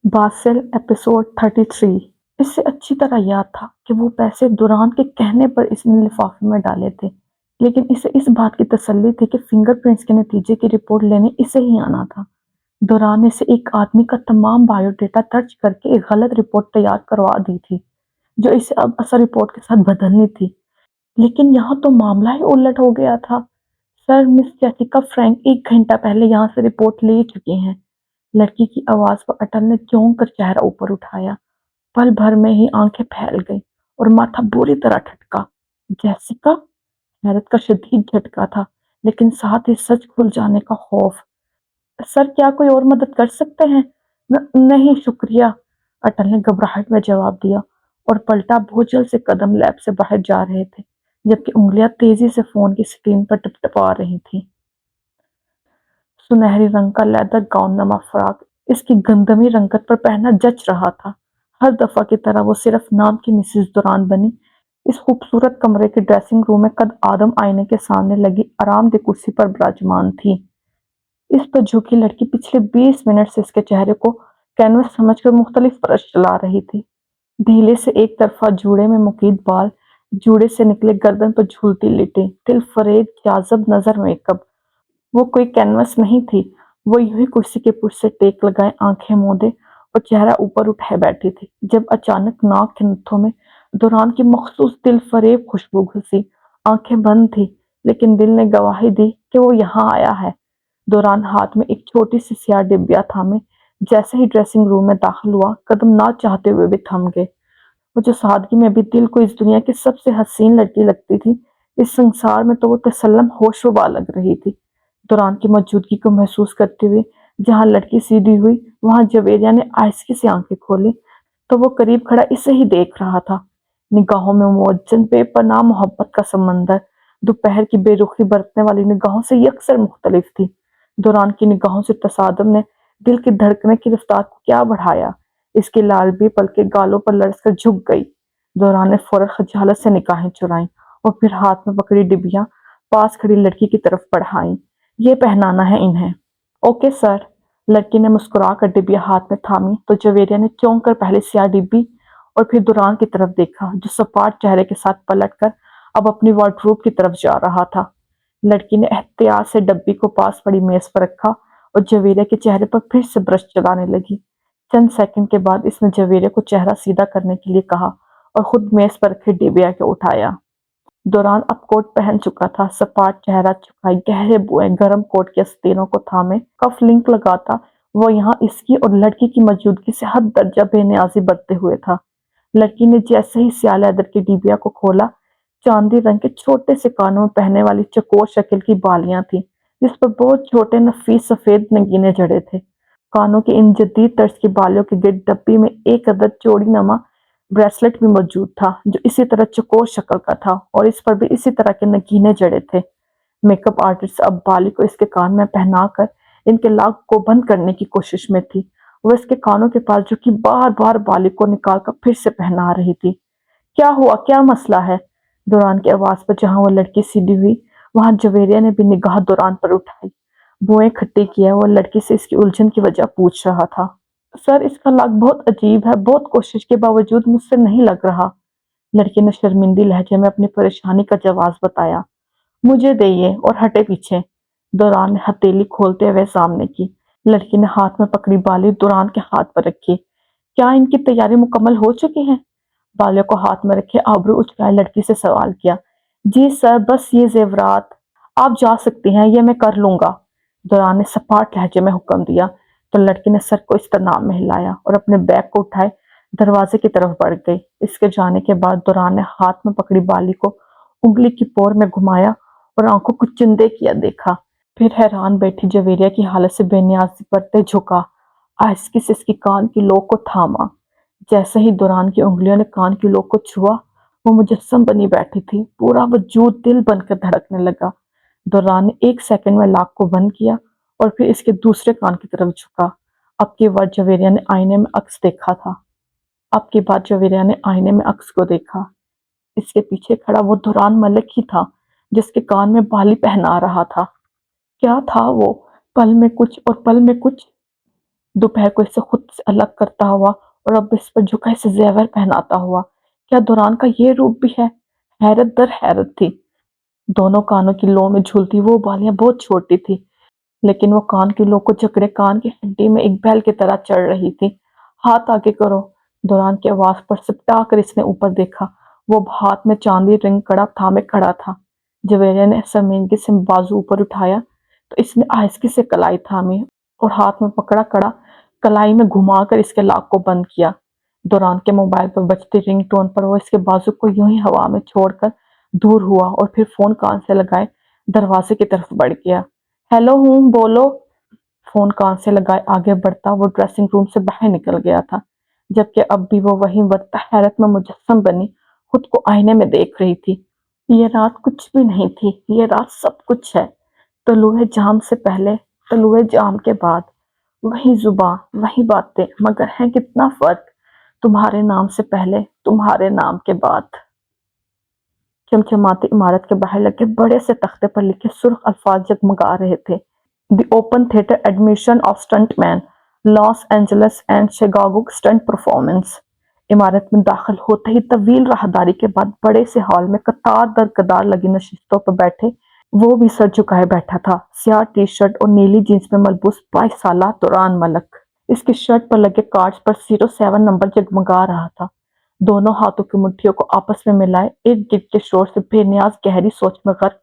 باسل episode 33۔ اسے اچھی طرح یاد تھا کہ وہ پیسے دوران کے کہنے پر اس نے لفافے میں ڈالے تھے، لیکن اسے اس بات کی تسلی تھی کہ فنگر پرنٹس کے نتیجے کی رپورٹ لینے اسے ہی آنا تھا۔ دوران نے سے ایک آدمی کا تمام بائیو ڈیٹا درج کر کے ایک غلط رپورٹ تیار کروا دی تھی، جو اسے اب اصل رپورٹ کے ساتھ بدلنی تھی۔ لیکن یہاں تو معاملہ ہی الٹ ہو گیا تھا۔ سر، مس جیسیکا فرینک 1 گھنٹہ پہلے یہاں سے رپورٹ لے چکی ہیں۔ لڑکی کی آواز پر اٹل نے چونک کر چہرہ اوپر اٹھایا۔ پل بھر میں ہی آنکھیں پھیل گئیں اور ماتھا بری طرح ٹھٹکا۔ جیسیکا؟ حیرت کا شدید جھٹکا تھا، لیکن ساتھ ہی سچ کھل جانے کا خوف۔ سر، کیا کوئی اور مدد کر سکتے ہیں؟ نہیں شکریہ، اٹل نے گھبراہٹ میں جواب دیا اور پلٹا۔ بھوجل سے قدم لیب سے باہر جا رہے تھے، جبکہ انگلیاں تیزی سے فون کی سکرین پر ٹپ ٹپا رہی تھیں۔ سنہری رنگ کا لیدر گاؤن نما فراق اس کی گندمی رنگت پر پہننا جچ رہا تھا۔ ہر دفعہ کی طرح وہ صرف نام کی مسز دوران بنی اس خوبصورت کمرے کے ڈریسنگ روم میں قد آدم آئینے کے سامنے لگی آرام دہ کرسی پر براجمان تھی۔ اس پر جھکی لڑکی پچھلے 20 منٹ سے اس کے چہرے کو کینوس سمجھ کر مختلف برش چلا رہی تھی۔ ڈھیلے سے ایک طرفہ جوڑے میں مقید بال، جوڑے سے نکلے گردن پر جھولتی لٹیں، دل فریب جاذب نظر میک اپ۔ وہ کوئی کینوس نہیں تھی، وہ یوں ہی کرسی کے پشت سے ٹیک لگائے آنکھیں موندے اور چہرہ اوپر اٹھائے بیٹھی تھی، جب اچانک ناک کے نتھوں میں دوران کی مخصوص دل فریب خوشبو گھسی۔ آنکھیں بند تھی، لیکن دل نے گواہی دی کہ وہ یہاں آیا ہے۔ دوران ہاتھ میں ایک چھوٹی سی سیاہ ڈبیا تھامے جیسے ہی ڈریسنگ روم میں داخل ہوا، قدم نہ چاہتے ہوئے بھی تھم گئے۔ وہ جو سادگی میں بھی دل کو اس دنیا کی سب سے حسین لڑکی لگتی تھی، اس سنسار میں تو وہ تسلم ہوش و با لگ رہی تھی۔ دوران کی موجودگی کو محسوس کرتے ہوئے جہاں لڑکی سیدھی ہوئی، وہاں جویریہ نے آہستگی سے آنکھیں کھولی تو وہ قریب کھڑا اسے ہی دیکھ رہا تھا۔ نگاہوں میں موجن بے پناہ محبت کا سمندر دوپہر کی بے رخی برتنے والی نگاہوں سے یکسر مختلف تھی۔ دوران کی نگاہوں سے تصادم نے دل کی دھڑکنیں کی رفتار کو کیا بڑھایا۔ اس کی لال بھی پلکیں گالوں پر لرز کر جھک گئی۔ دوران نے فوراً خجالت سے نگاہیں چرائیں اور پھر ہاتھ میں پکڑی ڈبیاں پاس کھڑی لڑکی کی طرف بڑھائیں۔ یہ پہنانا ہے انہیں۔ اوکے سر، لڑکی نے مسکرا کر ڈبیا ہاتھ میں تھامی تو جویریہ نے چونک کر پہلے سیاہ ڈبی اور پھر دوران کی طرف دیکھا، جو سپاٹ چہرے کے ساتھ پلٹ کر اب اپنی وارڈروب کی طرف جا رہا تھا۔ لڑکی نے احتیاط سے ڈبی کو پاس پڑی میز پر رکھا اور جویریہ کے چہرے پر پھر سے برش چلانے لگی۔ چند سیکنڈ کے بعد اس نے جویریہ کو چہرہ سیدھا کرنے کے لیے کہا اور خود میز پر رکھے ڈبیا کو اٹھایا۔ دوران اب کوٹ پہن چکا تھا، سپاٹ چہرہ چکھائے گہرے بوئے گرم کوٹ کے آستینوں کو تھامے کف لنک لگاتا وہ یہاں اس کی اور لڑکی کی موجودگی سے حد درجہ بے نیازی برتتے ہوئے تھا۔ لڑکی نے جیسے ہی سیاہ لیدر کی ڈبیا کو کھولا، چاندی رنگ کے چھوٹے سے کانوں میں پہننے والی چکور شکل کی بالیاں تھیں، جس پر بہت چھوٹے نفیس سفید نگینے جڑے تھے۔ کانوں کے ان جدید طرز کی بالیوں کے گرد ڈبی میں ایک عدد چوڑی نما بریسلٹ بھی موجود تھا، جو اسی طرح چکور شکل کا تھا اور اس پر بھی اسی طرح کے نگینے جڑے تھے۔ میک اپ آرٹسٹ اب بالی کو اس کے کان میں پہنا کر ان کے لاک کو بند کرنے کی کوشش میں تھی۔ وہ اس کے کانوں کے پاس جھکی بار بار بالی کو نکال کر پھر سے پہنا رہی تھی۔ کیا ہوا؟ کیا مسئلہ ہے؟ دوران کی آواز پر جہاں وہ لڑکی سیدھی ہوئی، وہاں جویریہ نے بھی نگاہ دوران پر اٹھائی۔ بوئیں کھٹی کیے وہ لڑکی سے اس کی الجھن کی وجہ پوچھ رہا تھا۔ سر، اس کا لاک بہت عجیب ہے، بہت کوشش کے باوجود مجھ سے نہیں لگ رہا۔ لڑکی نے شرمندی لہجے میں اپنی پریشانی کا جواز بتایا۔ مجھے دئیے اور ہٹے پیچھے۔ دوران نے ہتھیلی کھولتے ہوئے سامنے کی۔ لڑکی نے ہاتھ میں پکڑی بالی دوران کے ہاتھ پر رکھی۔ کیا ان کی تیاری مکمل ہو چکی ہے؟ بالیوں کو ہاتھ میں رکھے آبرو اچکائے لڑکی سے سوال کیا۔ جی سر، بس یہ زیورات۔ آپ جا سکتی ہیں، یہ میں کر لوں گا، دوران نے سپاٹ لہجے میں حکم دیا تو لڑکی نے سر کو استناب میں ہلایا اور اپنے بیگ کو اٹھائے دروازے کی طرف بڑھ گئی۔ اس کے جانے کے بعد دوران نے ہاتھ میں پکڑی بالی کو انگلی کی پور میں گھمایا اور آنکھوں کو چندے کیا دیکھا، پھر حیران بیٹھی جویریہ کی حالت سے بے نیازی برتے جھکا، آہستگی سے اس کی کان کی لوک کو تھاما۔ جیسے ہی دوران کی انگلیوں نے کان کی لوک کو چھوا، وہ مجسم بنی بیٹھی تھی، پورا وجود دل بن کر دھڑکنے لگا۔ دوران نے 1 سیکنڈ میں لاک کو بند کیا اور پھر اس کے دوسرے کان کی طرف جھکا۔ اب کی بار جویریہ نے آئینے میں عکس دیکھا تھا۔ اب کی بار جویریہ نے آئینے میں عکس کو دیکھا۔ اس کے پیچھے کھڑا وہ دوران ملک ہی تھا، جس کے کان میں بالی پہنا رہا تھا۔ کیا تھا وہ؟ پل میں کچھ اور پل میں کچھ۔ दोपहर को इसे खुद से अलग करता हुआ और अब इस पर झुका इसे जेवर पहनाता हुआ। क्या दुरान का ये रूप भी है? हैरत दर हैरत थी। दोनों कानों की लौ में झूलती वो बालियां बहुत छोटी थी, लेकिन वो कान की लौ को जकड़े कान की हड्डी में एक बैल की तरह चढ़ रही थी। हाथ आगे करो। दुरान की आवाज पर सिपटा कर इसने ऊपर देखा। वो हाथ में चांदी रिंग कड़ा थामे खड़ा था। जवेरिया ने शर्मिंदगी से बाजू ऊपर उठाया तो इसने आहिस्ते से कलाई थामी और हाथ में पकड़ा कड़ा कलाई में घुमाकर इसके लाक को बंद किया। दुरान के मोबाइल पर बजती रिंग टोन पर वो इसके बाजू को यूं ही हवा में छोड़कर दूर हुआ और फिर फोन कान से लगाए दरवाजे की तरफ बढ़ गया। हेलो हूँ, बोलो। फोन कान से लगाए आगे बढ़ता वो ड्रेसिंग रूम से बाहर निकल गया था, जबकि अब भी वो वहीं वक्त हैरत में मुजस्सम बनी खुद को आईने में देख रही थी। ये रात कुछ भी नहीं थी, ये रात सब कुछ है। तलुए जाम से पहले, तलुए जाम के बाद, वही जुबां, वही बातें, मगर है कितना फर्क। तुम्हारे नाम से पहले, तुम्हारे नाम के बाद। चमचमाती इमारत के बाहर लगे बड़े से तख्ते पर लिखे सुर्ख अल्फाज जगमगा रहे थे। The open theatre admission of stuntman, Los Angeles and Chicago stunt performance. इमारत में दाखिल होते ही तवील राहदारी के बाद बड़े से हॉल में कतार दर कतार लगी नशिस्तों पर बैठे वो भी सर झुकाए बैठा था। स्याह टी शर्ट और नीली जींस में मलबूस 22 साला दुरान मलक। इसकी शर्ट पर लगे कार्ड्स पर 07 नंबर जगमगा रहा था। दोनों हाथों की मुट्ठियों को आपस में मिलाए एक गिर के शोर से बेनियाज गहरी सोच में गर्क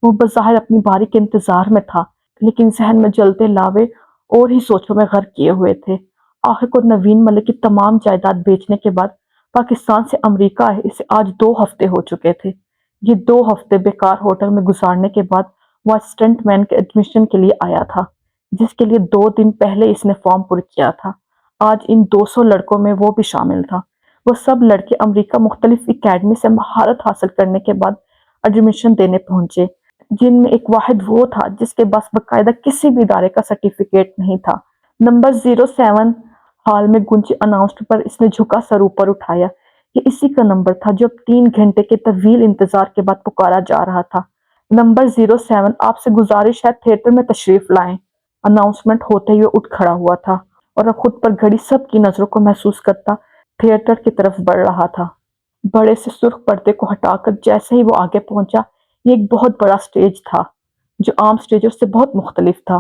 वो बज़ाहिर अपनी बारी के इंतजार में था, लेकिन जहन में जलते लावे और ही सोचों में गर्क किए हुए थे। आखिर को नवीन मलिक की तमाम जायदाद बेचने के बाद पाकिस्तान से अमेरिका आए इसे आज 2 हफ्ते हो चुके थे। ये 2 हफ्ते बेकार होटल में गुजारने के बाद वह स्टंटमैन के एडमिशन के लिए आया था, जिसके लिए 2 दिन पहले इसने फॉर्म पुर किया था। आज इन 200 लड़कों में वो भी शामिल था। वो सब लड़के अमेरिका मुख्तलिफ एकेडमी से महारत हासिल करने के बाद एडमिशन देने पहुंचे, जिनमें एक वाहिद वो था जिसके पास बकायदा किसी भी इदारे का सर्टिफिकेट नहीं था। नंबर 07 हॉल में गुंजी अनाउंस्ड पर इसने झुका सर ऊपर उठाया। ये इसी का नंबर था जो अब 3 घंटे के तवील इंतजार के बाद पुकारा जा रहा था। नंबर 07, आपसे गुजारिश है थिएटर में तशरीफ लाएं। अनाउंसमेंट होते ही वो उठ खड़ा हुआ था और अब खुद पर घड़ी सबकी नजरों को महसूस करता थिएटर की तरफ बढ़ रहा था। बड़े से सुर्ख पर्दे को हटाकर जैसे ही वो आगे पहुंचा, ये एक बहुत बड़ा स्टेज था जो आम स्टेजों से बहुत मुख्तलिफ था।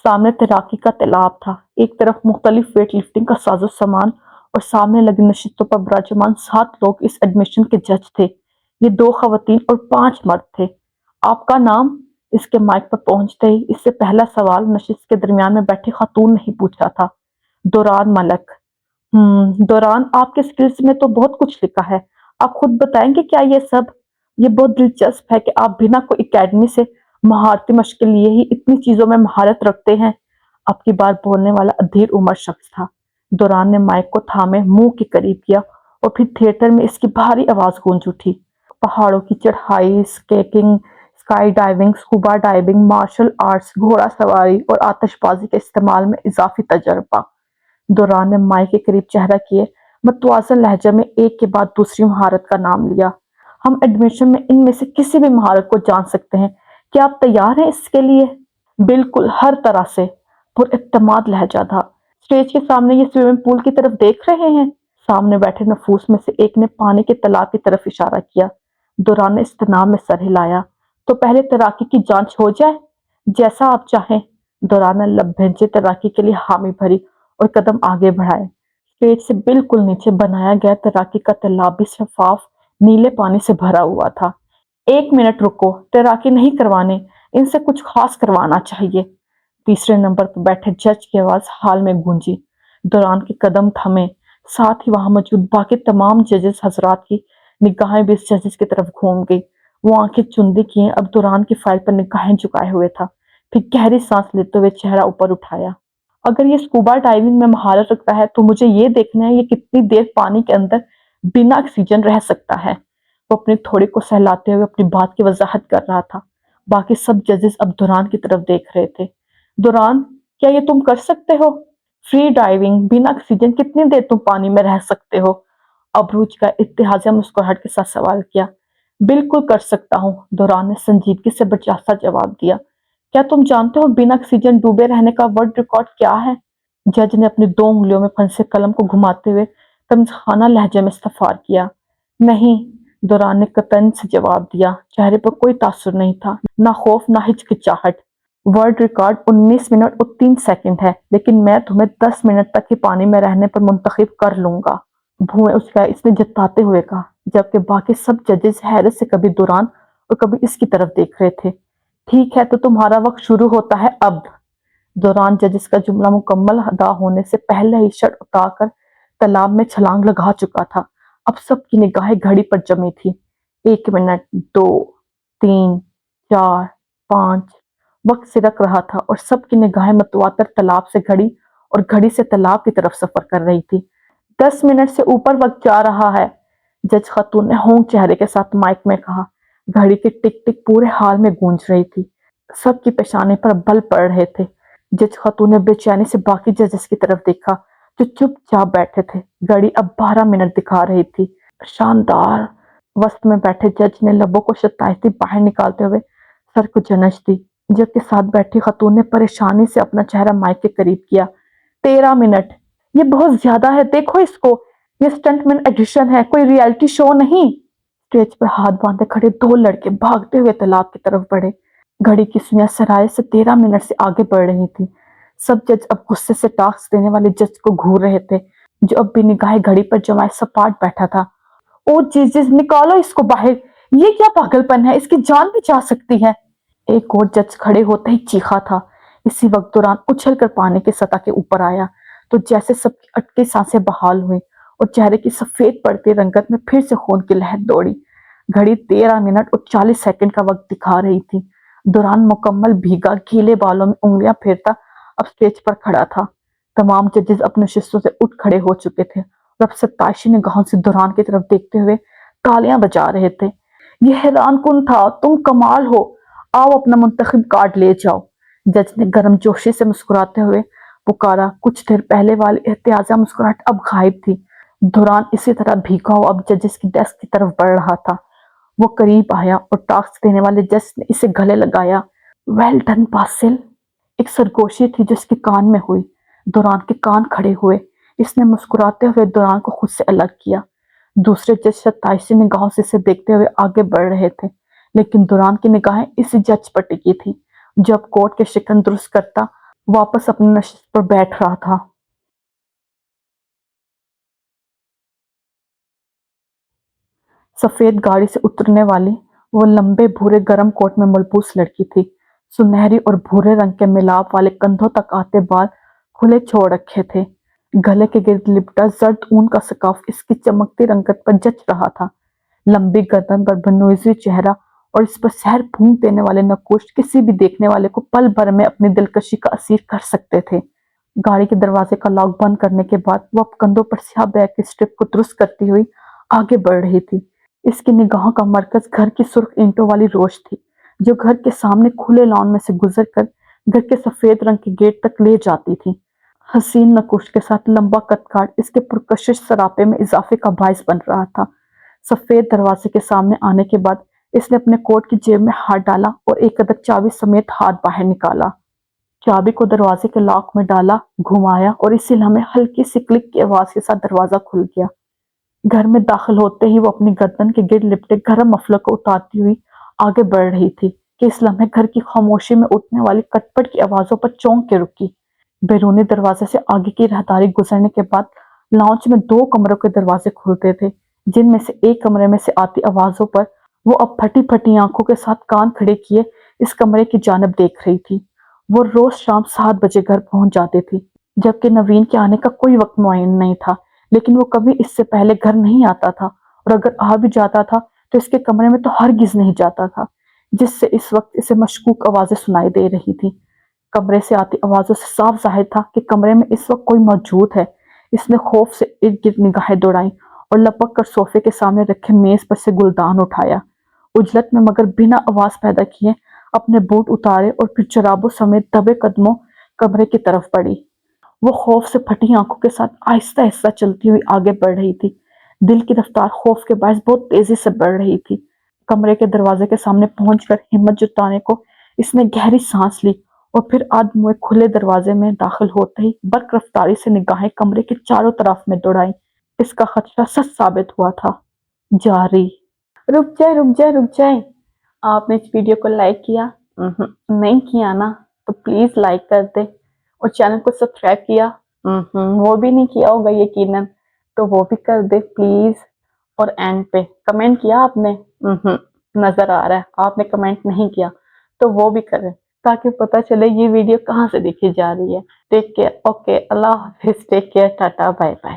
सामने तैराकी का तालाब था, एक तरफ मुख्तलिफ वेट लिफ्टिंग का साजो सामान और सामने लगी नशिस्तों पर विराजमान 7 लोग इस एडमिशन के जज थे। ये 2 खवातीन और 5 मर्द थे। आपका नाम? इसके माइक पर पहुंचते ही इससे पहला सवाल नशिस्त के दरमियान में बैठी खातून ने ही पूछा था। दुरान मलक। दौरान आपके स्किल्स में तो बहुत कुछ लिखा है, आप खुद बताएंगे क्या ये सब? ये बहुत दिलचस्प है कि आप बिना कोई एकेडमी से महारती मशक के लिए ही इतनी चीजों में महारत रखते हैं। आपकी बात बोलने वाला अधीर उम्र शख्स था। दौरान ने माइक को थामे मुंह के करीब किया और फिर थिएटर में इसकी भारी आवाज गूंज उठी। पहाड़ों की चढ़ाई, skating, sky diving, scuba diving, martial arts, घोड़ा सवारी और आतिशबाजी के इस्तेमाल में इजाफी तजर्बा। दौरान ने माइक के करीब चेहरा किए मतवाज़न लहजे में एक के बाद दूसरी महारत का नाम लिया। हम एडमिशन में इनमें से किसी भी महारत को जान सकते हैं, क्या आप तैयार हैं इसके लिए? बिल्कुल, हर तरह से। पुरएतमाद लहजा था। स्टेज के सामने ये स्विमिंग पूल की तरफ देख रहे हैं? सामने बैठे नफूस में से एक ने पानी के तालाब की तरफ इशारा किया। दौरान ने इस्तेनाम में सर हिलाया। तो पहले तैराकी की जांच हो जाए? जैसा आप चाहें। दौरान ने लब भेजे तैराकी के लिए हामी भरी और कदम आगे बढ़ाए। स्टेज से बिल्कुल नीचे बनाया गया तैराकी का तालाब भी शफाफ नीले पानी से भरा हुआ था। 1 मिनट रुको, तैराकी नहीं करवाने, इनसे कुछ खास करवाना चाहिए। तीसरे नंबर पर बैठे जज की आवाज हॉल में गूंजी। दौरान के कदम थमे, साथ ही वहां मौजूद बाकी तमाम जजेस हजरात की निगाहें भी इस जजेस की तरफ घूम गई। वो आंखें चुंदी किए अब दौरान की फाइल पर निगाहें झुकाए हुए था, फिर गहरी सांस लेते हुए चेहरा ऊपर उठाया। अगर ये स्कूबा डाइविंग में महारत रखता है तो मुझे ये देखना है ये कितनी देर पानी के अंदर बिना ऑक्सीजन रह सकता है। वो अपनी थोड़ी को सहलाते हुए अपनी बात की वजाहत कर रहा था। बाकी सब जजेस अब दुरान की तरफ देख रहे थे। दुरान, क्या ये तुम कर सकते हो? फ्री डाइविंग बिना ऑक्सीजन कितनी देर तुम पानी में रह सकते हो? अबरूज का इत्तेहाजिया मुस्कुराहट के साथ सवाल किया। बिल्कुल कर सकता हूँ, दुरान ने संजीदगी से बर्जासा जवाब दिया। क्या तुम जानते हो बिना ऑक्सीजन डूबे रहने का वर्ल्ड रिकॉर्ड क्या है? जज ने अपनी 2 उंगलियों में फंसे कलम को घुमाते हुए तमज़खाना लहजे में इस्तफ़ार किया। नहीं, दुरान ने कतन से जवाब दिया। चेहरे पर कोई तासुर नहीं था, ना खौफ ना हिचकिचाहट। वर्ल्ड रिकॉर्ड 19 मिनट और 3 सेकंड है, लेकिन मैं तुम्हें 10 मिनट तक ही पानी में रहने पर मुंतखब कर लूंगा। भुएं उचकाए इसने जताते हुए कहा, जबकि बाकी सब जजेस हैरत से कभी दुरान और कभी इसकी तरफ देख रहे थे। ठीक है, तो तुम्हारा वक्त शुरू होता है अब। दुरान जजिस का जुमला मुकम्मल अदा होने से पहले ही शर्ट उतारकर तालाब में छलांग लगा चुका था। अब सबकी निगाहें घड़ी पर जमी थी। 1 मिनट, 2, 3, 4, 5। वक्त सिरक रहा था और सबकी निगाहें मतवातर तालाब से घड़ी और घड़ी से तालाब की तरफ सफर कर रही थी। 10 मिनट से ऊपर वक्त जा रहा है, जज खातून ने होंक चेहरे के साथ माइक में कहा। घड़ी की टिक टिक पूरे हाल में गूंज रही थी। सबकी पेशानी पर बल पड़ रहे थे। जज खातून ने बेचैनी से बाकी जजेस की तरफ देखा, जो चुपचाप बैठे थे। घड़ी अब 12 मिनट दिखा रही थी। शानदार। वस्त में बैठे जज ने लबों को शताइती बाहर निकालते हुए सर को जनच दी, जबकि साथ बैठी खातून ने परेशानी से अपना चेहरा माइक के करीब किया। 13 मिनट, ये बहुत ज्यादा है, देखो इसको। ये स्टंटमैन एडिशन है, कोई रियलिटी शो नहीं। स्टेज पर हाथ बांधे खड़े 2 लड़के भागते हुए तालाब की तरफ बढ़े। घड़ी की सुइयां सराय से 13 मिनट से आगे बढ़ रही थी। सब जज अब गुस्से से टास्क देने वाले जज को घूर रहे थे, जो अब भी निगाहें घड़ी पर जमाए सपाट बैठा था। ओ जीसस, निकालो इसको बाहर। ये क्या पागलपन है, इसकी जान भी जा सकती है। एक और जज खड़े होते ही चीखा था। इसी वक्त दुरान उछल कर पानी की सतह के ऊपर आया, तो जैसे सबकी अटकी सांसें बहाल हुई और चेहरे की सफेद पड़ती रंगत में फिर से खून की लहर दौड़ी। घड़ी 13 मिनट और 40 सेकंड का वक्त दिखा रही थी। दुरान मुकम्मल भीगा, गीले बालों में उंगलियां फेरता अब स्टेज पर खड़ा था। तमाम जजेस अपने शिस्तों से उठ खड़े हो चुके थे और अब सत्ताईशी निगाहों से दुरान की तरफ देखते हुए तालियां बजा रहे थे। यह हैरान कुन था, तुम कमाल हो। आओ अपना मुंतखब कार्ड ले जाओ, जज ने गर्मजोशी से मुस्कुराते हुए पुकारा। कुछ देर पहले वाली एहतियाजा मुस्कुराहट अब गायब थी। दुरान इसी तरह भीगा हुआ अब जजेस की डेस्क की तरफ बढ़ रहा था। वो करीब आया और टास्क देने वाले जज ने इसे गले लगाया। Well done Basil. एक सरगोशी थी जो इसके कान में हुई। दुरान के कान खड़े हुए। इसने मुस्कुराते हुए दुरान को खुद से अलग किया। दूसरे जज 27 निगाहों से इसे देखते हुए आगे बढ़ रहे थे, लेकिन दुरान की निगाहें इसी जज पर टिकी थी, जब कोर्ट के शिकन दुरुस्त करता वापस अपने नशिस्त पर बैठ रहा था। सफेद गाड़ी से उतरने वाली वो लंबे भूरे गर्म कोट में मलबूस लड़की थी। सुनहरी और भूरे रंग के मिलाप वाले कंधों तक आते बाल खुले छोड़ रखे थे। गले के गिर्द लिपटा जर्द ऊन का स्कार्फ इसकी चमकती रंगत पर जच रहा था। लंबी गर्दन पर बनोजी चेहरा और इस पर सहर फूंक देने वाले नकुश किसी भी देखने वाले को पल भर में अपनी दिलकशी का असीर कर सकते थे। गाड़ी के दरवाजे का लॉक बंद करने के बाद वो अब कंधों पर स्याह बैग की स्ट्रिप को दुरुस्त करती हुई आगे बढ़ रही थी। इसकी निगाहों का मरकज घर की सुर्ख ईंटों वाली रोश थी, जो घर के सामने खुले लॉन में से गुजर कर घर के सफेद रंग के गेट तक ले जाती थी। हसीन नकुश के साथ लंबा कदकाठ इसके पुरकशिश सरापे में इजाफे का बायस बन रहा था। सफेद दरवाजे के सामने आने के बाद इसने अपने कोट की जेब में हाथ डाला और एक अदद चाबी समेत हाथ बाहर निकाला। चाबी को दरवाजे के लॉक में डाला, घुमाया और इसी लम्हे हल्की सी क्लिक की आवाज के साथ दरवाजा खुल गया। घर में दाखिल होते ही वो अपनी गर्दन के गिर्द लिपटे गरम मफलर को उतारती हुई आगे बढ़ रही थी कि इस लम्हे घर की खामोशी में उठने वाली कटपट की आवाजों पर चौंक के रुकी। बैरूनी दरवाजे से आगे की राहदारी गुजरने के बाद लॉन्च में 2 कमरों के दरवाजे खुलते थे, जिनमें से एक कमरे में से आती आवाजों पर वो अब फटी फटी आंखों के साथ कान खड़े किए इस कमरे की जानब देख रही थी। वो रोज शाम 7 बजे घर पहुंच जाती थी, जबकि नवीन के आने का कोई वक्त मुअय्यन नहीं था, लेकिन वो कभी इससे पहले घर नहीं आता था, और अगर आ भी जाता था तो इसके कमरे में तो हरगिज नहीं जाता था, जिससे इस वक्त इसे मशकूक आवाजें सुनाई दे रही थी। कमरे से आती आवाजों से साफ जाहिर था कि कमरे में इस वक्त कोई मौजूद है। इसने खौफ से इर्द गिर्द निगाहें दौड़ाई और लपक कर सोफे के सामने रखे मेज पर से गुलदान उठाया। उजलत में मगर बिना आवाज पैदा किए अपने बूट उतारे और फिर चराबों समेत दबे कदमों कमरे की तरफ बढ़ी। वो खौफ से फटी आंखों के साथ आहिस्ता आहिस्ता चलती हुई आगे बढ़ रही थी। दिल की रफ्तार खौफ के बायस बहुत तेजी से बढ़ रही थी। कमरे के दरवाजे के सामने पहुंचकर हिम्मत जुटाने को इसने गहरी सांस ली اور پھر آدمی کھلے دروازے میں داخل ہوتے ہی برق رفتاری سے نگاہیں کمرے کے چاروں طرف میں دوڑائیں۔ اس کا خدشہ سچ ثابت ہوا تھا۔ جاری۔ رک جائے۔ آپ نے اس ویڈیو کو لائک کیا؟ نہیں کیا نا؟ تو پلیز لائک کر دے۔ اور چینل کو سبسکرائب کیا؟ وہ بھی نہیں کیا ہوگا یقیناً، تو وہ بھی کر دے پلیز۔ اور اینڈ پہ کمنٹ کیا آپ نے؟ نظر آ رہا ہے آپ نے کمنٹ نہیں کیا، تو وہ بھی کریں تاکہ پتہ چلے یہ ویڈیو کہاں سے دیکھی جا رہی ہے۔ ٹیک کیئر، اوکے، اللہ حافظ، take care, tata, bye bye.